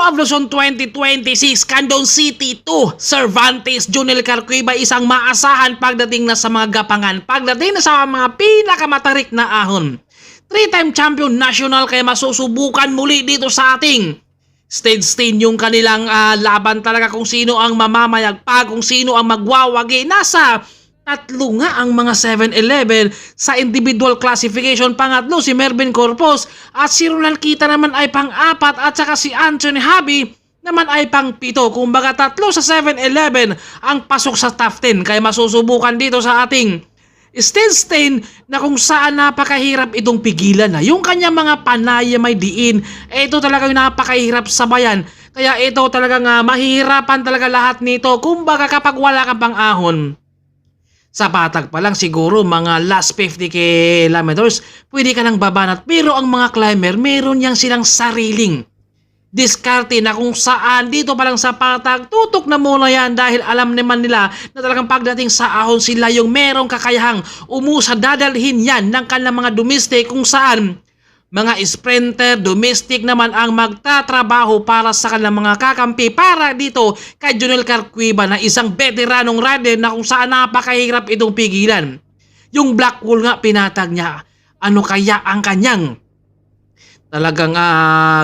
of Luzon 2026, Candon City 2, Cervantes, Jonel Carcuiba isang maasahan pagdating na sa mga gapangan, pagdating na sa mga pinakamatarik na ahon. 3-time champion national kaya masusubukan muli dito sa ating stage 10 yung kanilang laban talaga kung sino ang mamamayagpag, kung sino ang magwawagi. Nasa tatlo nga ang mga 7-11 sa individual classification. Pangatlo si Mervin Corpus at si Ronald Kita naman ay pang-apat at saka si Anthony Habi naman ay pang-pito. Kumbaga tatlo sa 7-11 ang pasok sa top 10 kaya masusubukan dito sa ating stage 10 na kung saan napakahirap itong pigilan na. Yung kanyang mga panaya may diin, ito talaga yung napakahirap sabayan. Kaya ito talagang mahihirapan talaga lahat nito. Kumbaga kapag wala kang pang-ahon, sa patag pa lang siguro mga last 50 kilometers, pwede ka nang babanat. Pero ang mga climber, meron yang silang sariling diskarte na kung saan dito pa lang sa patag, tutok na muna yan dahil alam naman nila na talagang pagdating sa ahon sila yung merong kakayahang umusa, dadalhin yan ng kanilang mga domestic kung saan mga sprinter, domestic naman ang magtatrabaho para sa kanilang mga kakampi para dito kay Jonel Carcuiba na isang veteranong rider na kung saan napakahirap itong pigilan. Yung black wall nga pinatag niya, ano kaya ang kanyang talagang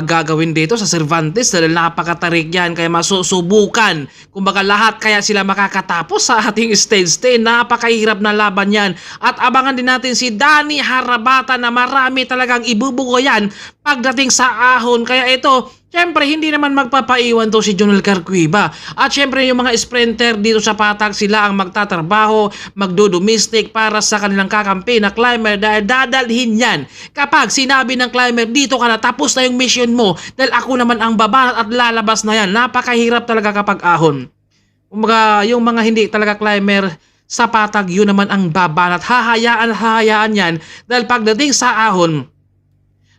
gagawin dito sa Cervantes dahil napakatarik yan kaya masusubukan. Kumbaga lahat kaya sila makakatapos sa ating stage 10. Napakahirap na laban yan. At abangan din natin si Danny Harabata na marami talagang ibubugo yan pagdating sa ahon. Kaya ito, syempre hindi naman magpapaiwan to si Jonel Carcuiba. At syempre yung mga sprinter dito sa patag sila ang magtatrabaho, magdo-domestic para sa kanilang kakampi na climber dahil dadalhin yan. Kapag sinabi ng climber dito ka na, tapos na yung mission mo dahil ako naman ang babanat at lalabas na yan. Napakahirap talaga kapag ahon. Kumbaga yung mga hindi talaga climber sa patag yun naman ang babanat. Hahayaan yan dahil pagdating sa ahon,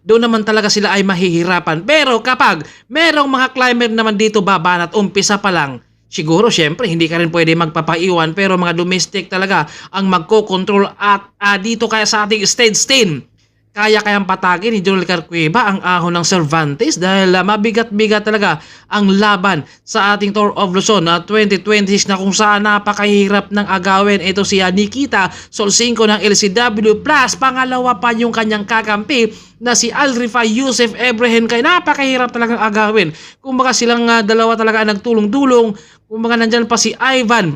doon naman talaga sila ay mahihirapan. Pero kapag merong mga climber naman dito babanat, umpisa pa lang, siguro syempre hindi ka rin pwede magpapaiwan pero mga domestic talaga ang magko-control at dito kaya sa ating stage 10. Kayang patagin ni Jonel Carcuiba ang ahon ng Cervantes dahil mabigat-bigat talaga ang laban sa ating Tour of Luzon 2026 na kung saan napakahirap ng agawin. Ito si Nikita Solcinco ng LCW Plus. Pangalawa pa yung kanyang kakampi na si Alrifa Yusef Ebrehen kaya napakahirap talagang agawin. Kumbaga silang dalawa talaga nagtulong-tulong. Kumbaga nandyan pa si Ivan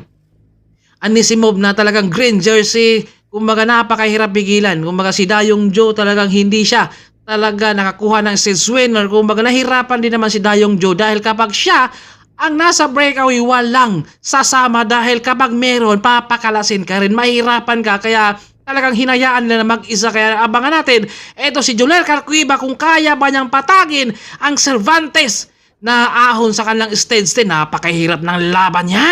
Anisimov na talagang green jersey. Kumbaga napakahirap pigilan. Kumbaga si Dayong Joe talagang hindi siya talaga nakakuha ng stage winner. Kumbaga nahirapan din naman si Dayong Joe dahil kapag siya ang nasa breakaway walang sasama dahil kapag meron papakalasin ka rin. Mahirapan ka kaya talagang hinayaan nila na mag-isa. Kaya abangan natin eto si Jonel Carcuiba kung kaya ba niyang patagin ang Cervantes na ahon sa kanilang stage 10. Napakahirap ng laban yan.